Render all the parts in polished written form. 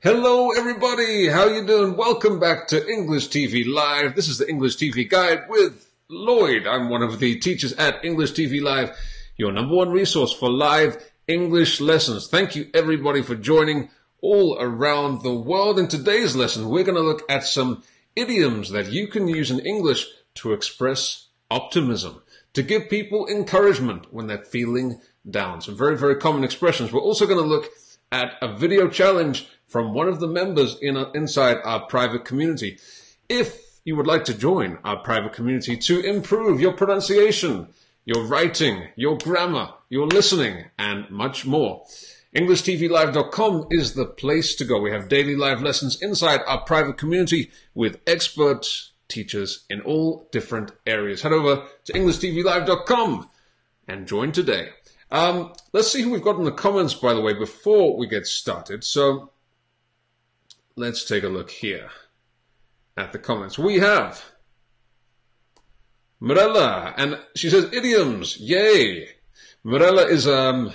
Hello everybody, how you doing? Welcome back to English TV Live. This is the English TV Guide with Lloyd. I'm one of the teachers at English TV Live, your number one resource for live English lessons. Thank you everybody for joining all around the world. In today's lesson, we're going to look at some idioms that you can use in English to express optimism, to give people encouragement when they're feeling down. Some very, very common expressions. We're also going to look at a video challenge from one of the members inside our private community. If you would like to join our private community to improve your pronunciation, your writing, your grammar, your listening, and much more, EnglishTVLive.com is the place to go. We have daily live lessons inside our private community with expert teachers in all different areas. Head over to EnglishTVLive.com and join today. Let's see who we've got in the comments, by the way, before we get started. So let's take a look here at the comments. We have Mirella, and she says idioms, yay. Mirella is, I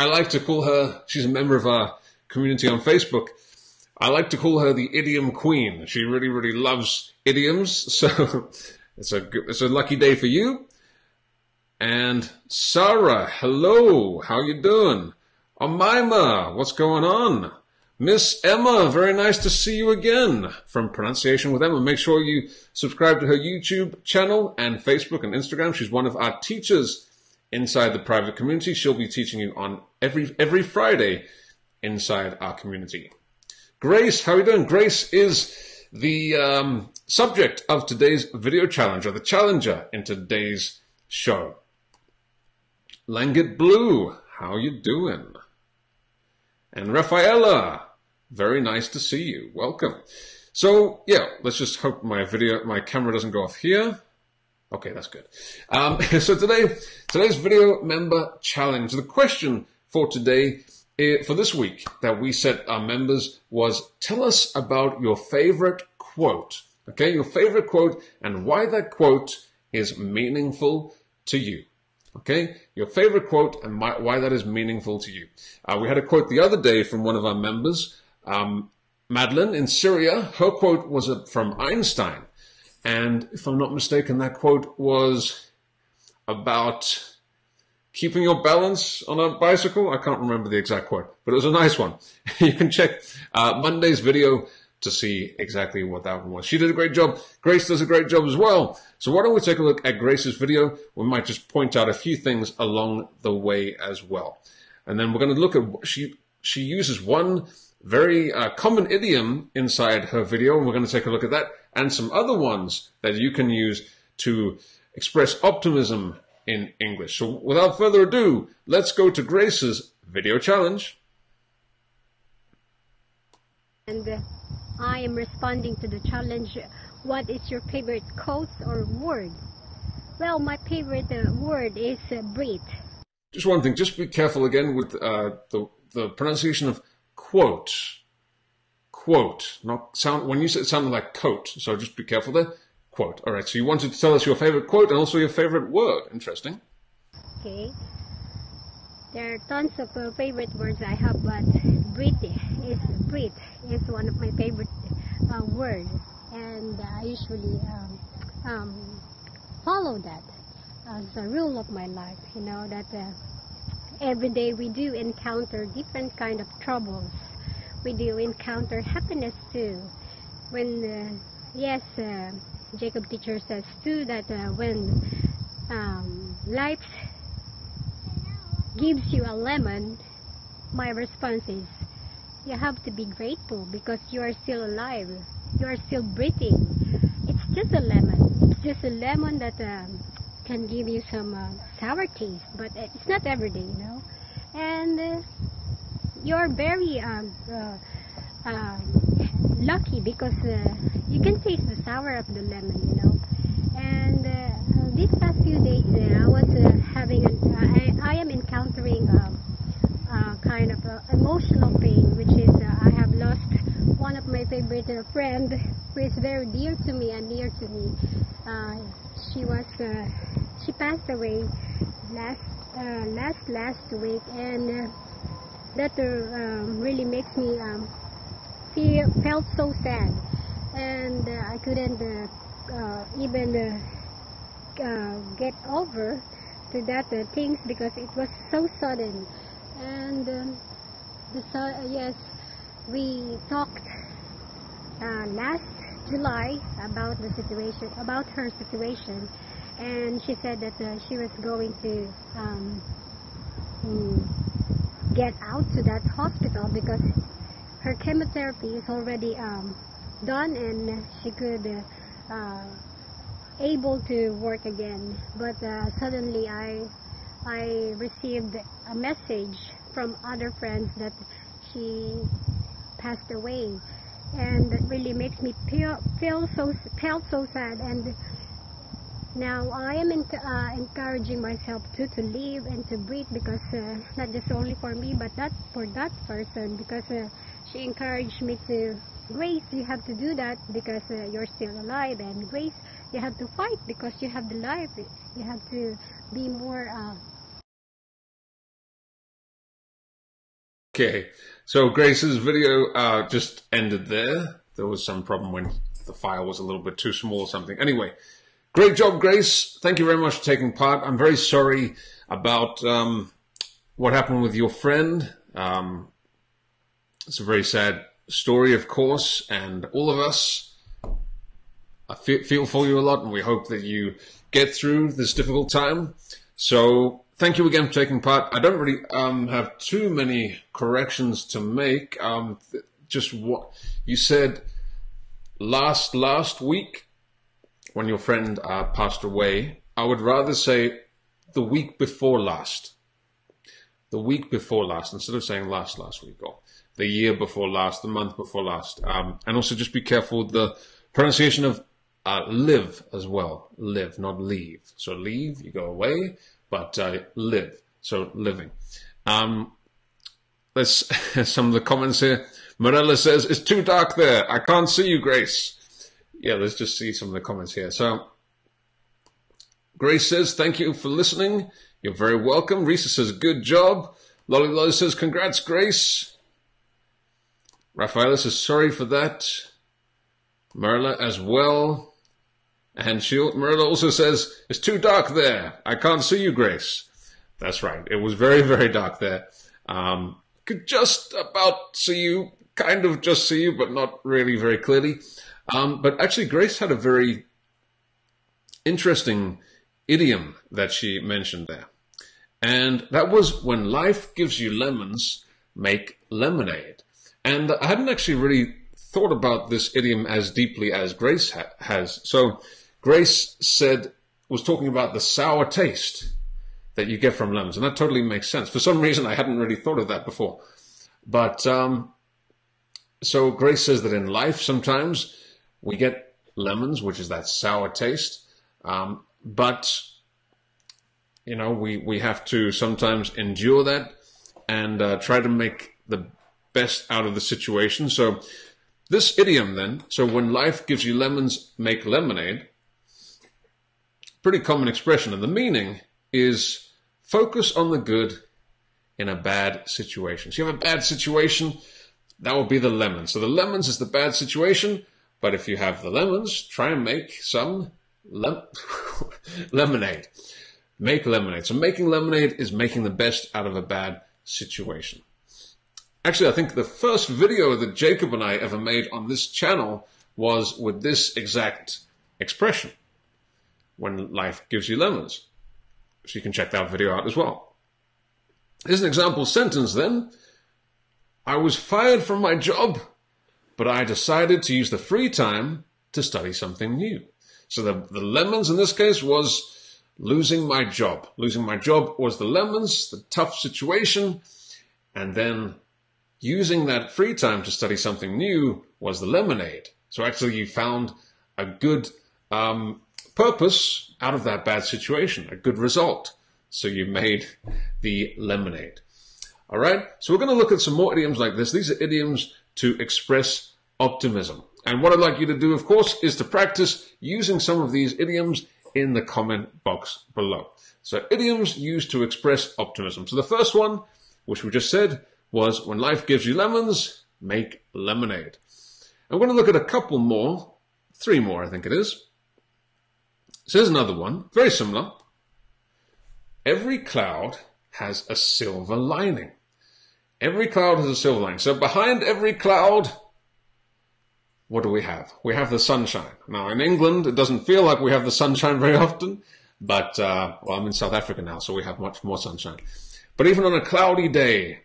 like to call her, she's a member of our community on Facebook. I like to call her the idiom queen. She really, really loves idioms, so it's a lucky day for you. And Sarah, hello, how you doing? Omaima, what's going on? Miss Emma, very nice to see you again from Pronunciation with Emma. Make sure you subscribe to her YouTube channel and Facebook and Instagram. She's one of our teachers inside the private community. She'll be teaching you on every Friday inside our community. Grace, how are you doing? Grace is the subject of today's video challenge, or the challenger in today's show. Langit Blue, how you doing? And Rafaela, very nice to see you. Welcome. So, yeah, let's just hope my camera doesn't go off here. Okay, that's good. So today's video member challenge, the question for today, for this week that we set our members was, tell us about your favorite quote. Okay, your favorite quote and why that quote is meaningful to you. Okay, your favorite quote and why that is meaningful to you. We had a quote the other day from one of our members, Madeline in Syria. Her quote was from Einstein. And if I'm not mistaken, that quote was about keeping your balance on a bicycle. I can't remember the exact quote, but it was a nice one. You can check Monday's video to see exactly what that one was. She did a great job. Grace does a great job as well. So why don't we take a look at Grace's video? We might just point out a few things along the way as well. And then we're going to look at, she uses one very common idiom inside her video, and we're going to take a look at that and some other ones that you can use to express optimism in English. So without further ado, let's go to Grace's video challenge. And I am responding to the challenge, what is your favorite quote or word? Well, my favorite word is breathe. Just one thing, just be careful again with the pronunciation of quote. Quote, not sound, when you say it sounded like coat, so just be careful there. Quote. All right, so you wanted to tell us your favorite quote and also your favorite word. Interesting. Okay. There are tons of favorite words I have, but breathe is one of my favorite words, and I usually follow that as a rule of my life. You know that every day we do encounter different kind of troubles. We do encounter happiness too. When Jacob teacher says too that when life gives you a lemon, my response is, you have to be grateful because you are still alive. You are still breathing. It's just a lemon. It's just a lemon that can give you some sour taste, but it's not every day, you know. And you're very lucky because you can taste the sour of the lemon, you know. And these past few days, I was I am encountering kind of emotional pain, which is I have lost one of my favorite friend who is very dear to me and near to me. She passed away last week, and that really makes me felt so sad, and I couldn't even get over to that things because it was so sudden. And yes, we talked last July about the situation, about her situation, and she said that she was going to get out to that hospital because her chemotherapy is already done and she could able to work again. But suddenly I received a message from other friends that she passed away, and it really makes me felt so sad. And now I am encouraging myself to live and to breathe, because not just only for me but that for that person, because she encouraged me to, Grace, you have to do that because you're still alive, and Grace, you have to fight because you have the life. You have to be more Okay, so Grace's video just ended there. There was some problem when the file was a little bit too small or something. Anyway, great job, Grace. Thank you very much for taking part. I'm very sorry about what happened with your friend. It's a very sad story, of course, and all of us feel for you a lot, and we hope that you get through this difficult time. So thank you again for taking part. I don't really have too many corrections to make. Just what you said last week when your friend passed away. I would rather say the week before last. The week before last, instead of saying last week, or the year before last, the month before last. And also just be careful with the pronunciation of live as well. Live, not leave. So leave, you go away, but live, so living. Let's some of the comments here. Morella says, it's too dark there. I can't see you, Grace. Yeah, let's just see some of the comments here. So Grace says, thank you for listening. You're very welcome. Risa says, good job. Lolly Lolly says, congrats, Grace. Rafaela says, sorry for that. Merla as well. And Merla also says, it's too dark there. I can't see you, Grace. That's right. It was very, very dark there. Could just about see you, kind of just see you, but not really very clearly. But actually, Grace had a very interesting idiom that she mentioned there. And that was, when life gives you lemons, make lemonade. And I hadn't actually really thought about this idiom as deeply as Grace has. So Grace was talking about the sour taste that you get from lemons. And that totally makes sense. For some reason, I hadn't really thought of that before. But so Grace says that in life, sometimes we get lemons, which is that sour taste. But you know, we have to sometimes endure that and try to make the best out of the situation. So this idiom then, so when life gives you lemons, make lemonade, pretty common expression. And the meaning is focus on the good in a bad situation. So you have a bad situation, that will be the lemon. So the lemons is the bad situation, but if you have the lemons, try and make some lemonade. Make lemonade. So making lemonade is making the best out of a bad situation. Actually, I think the first video that Jacob and I ever made on this channel was with this exact expression, when life gives you lemons. So you can check that video out as well. Here's an example sentence then. I was fired from my job, but I decided to use the free time to study something new. So the lemons in this case was losing my job. Losing my job was the lemons, the tough situation, and then using that free time to study something new was the lemonade. So actually you found a good purpose out of that bad situation, a good result. So you made the lemonade. All right, so we're going to look at some more idioms like this. These are idioms to express optimism. And what I'd like you to do, of course, is to practice using some of these idioms in the comment box below. So idioms used to express optimism. So the first one, which we just said, was when life gives you lemons, make lemonade. I'm going to look at a couple more, 3 more I think it is. So here's another one, very similar. Every cloud has a silver lining. Every cloud has a silver lining. So behind every cloud, what do we have? We have the sunshine. Now in England, it doesn't feel like we have the sunshine very often, but, well, I'm in South Africa now, so we have much more sunshine. But even on a cloudy day,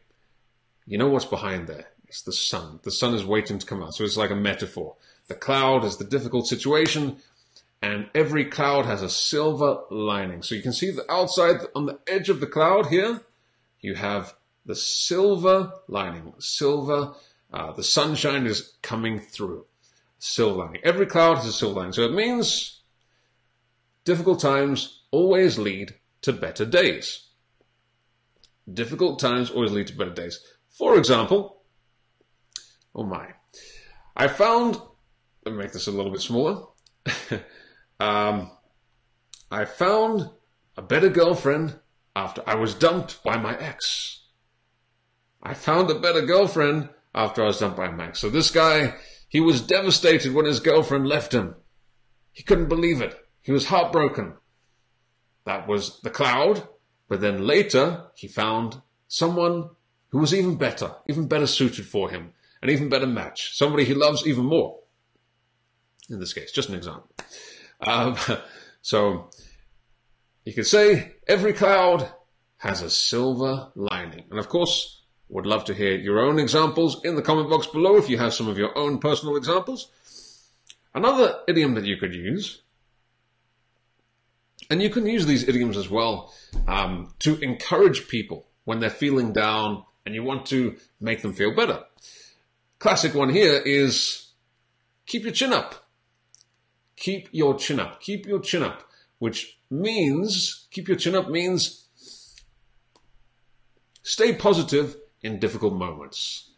you know what's behind there? It's the sun. The sun is waiting to come out. So it's like a metaphor. The cloud is the difficult situation, and every cloud has a silver lining. So you can see the outside, on the edge of the cloud here, you have the silver lining. Silver, the sunshine is coming through. Silver lining. Every cloud has a silver lining. So it means difficult times always lead to better days. Difficult times always lead to better days. For example, oh my, I found, let me make this a little bit smaller. I found a better girlfriend after I was dumped by my ex. I found a better girlfriend after I was dumped by my ex. So this guy, he was devastated when his girlfriend left him. He couldn't believe it. He was heartbroken. That was the cloud. But then later, he found someone who was even better suited for him, an even better match, somebody he loves even more. In this case, just an example. So you could say every cloud has a silver lining. And of course, would love to hear your own examples in the comment box below if you have some of your own personal examples. Another idiom that you could use, and you can use these idioms as well to encourage people when they're feeling down and you want to make them feel better. Classic one here is keep your chin up. Keep your chin up. Keep your chin up, which means, keep your chin up means stay positive in difficult moments.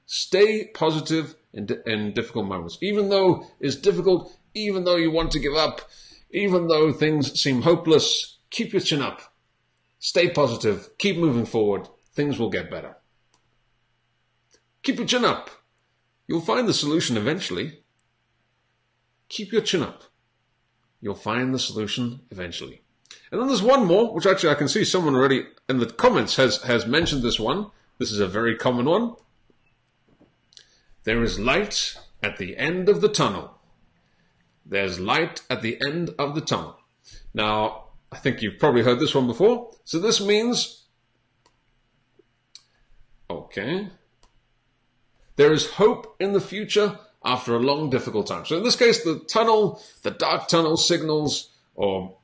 Stay positive in difficult moments. Even though it's difficult, even though you want to give up, even though things seem hopeless, keep your chin up. Stay positive. Keep moving forward. Things will get better. Keep your chin up. You'll find the solution eventually. Keep your chin up. You'll find the solution eventually. And then there's one more, which actually I can see someone already in the comments has mentioned this one. This is a very common one. There is light at the end of the tunnel. There's light at the end of the tunnel. Now, I think you've probably heard this one before. So this means, okay, there is hope in the future after a long, difficult time. So in this case, the tunnel, the dark tunnel signals or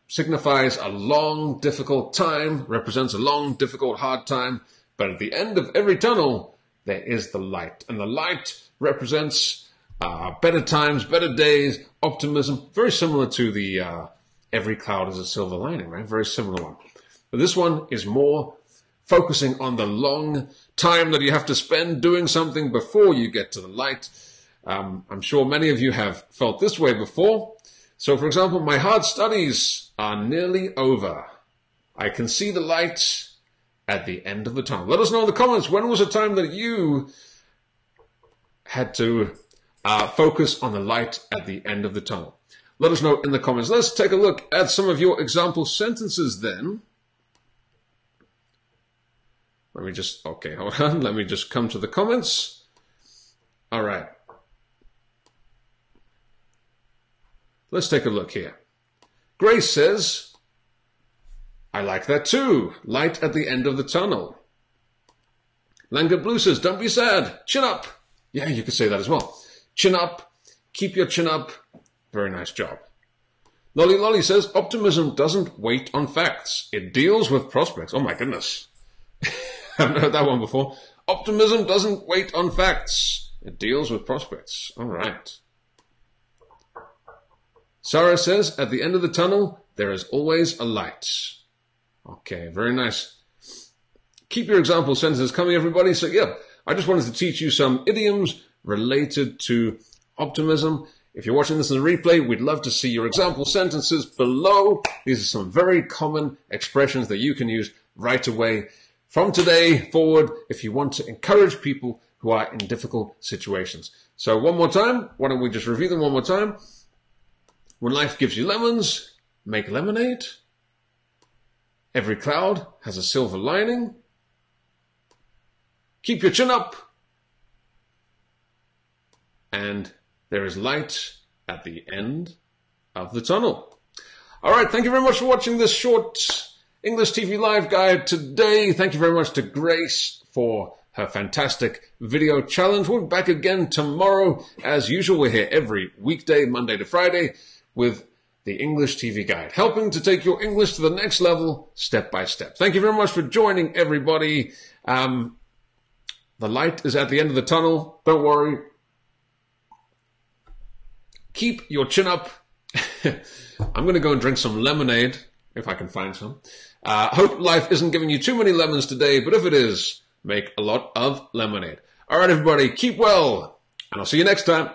signifies a long, difficult time, represents a long, difficult, hard time. But at the end of every tunnel, there is the light. And the light represents better times, better days, optimism. Very similar to the every cloud is a silver lining, right? Very similar one. But this one is more focusing on the long time that you have to spend doing something before you get to the light. I'm sure many of you have felt this way before. So, for example, my hard studies are nearly over. I can see the light at the end of the tunnel. Let us know in the comments, when was a time that you had to focus on the light at the end of the tunnel? Let us know in the comments. Let's take a look at some of your example sentences then. Let me just, okay, hold on. Let me just come to the comments. All right. Let's take a look here. Grace says, I like that too. Light at the end of the tunnel. Langa Blue says, don't be sad. Chin up. Yeah, you could say that as well. Chin up. Keep your chin up. Very nice job. Lolly Lolly says, optimism doesn't wait on facts. It deals with prospects. Oh my goodness. I haven't heard that one before. Optimism doesn't wait on facts. It deals with prospects. All right. Sarah says, at the end of the tunnel, there is always a light. Okay, very nice. Keep your example sentences coming, everybody. So, yeah, I just wanted to teach you some idioms related to optimism. If you're watching this in the replay, we'd love to see your example sentences below. These are some very common expressions that you can use right away from today forward if you want to encourage people who are in difficult situations. So one more time, why don't we just review them one more time? When life gives you lemons, make lemonade. Every cloud has a silver lining. Keep your chin up. And there is light at the end of the tunnel. All right, thank you very much for watching this short English TV Live guide today. Thank you very much to Grace for her fantastic video challenge. We'll be back again tomorrow. As usual, we're here every weekday, Monday to Friday, with the English TV Guide, helping to take your English to the next level, step by step. Thank you very much for joining, everybody. The light is at the end of the tunnel. Don't worry. Keep your chin up. I'm going to go and drink some lemonade, if I can find some. Hope life isn't giving you too many lemons today, but if it is, make a lot of lemonade. All right, everybody, keep well, and I'll see you next time.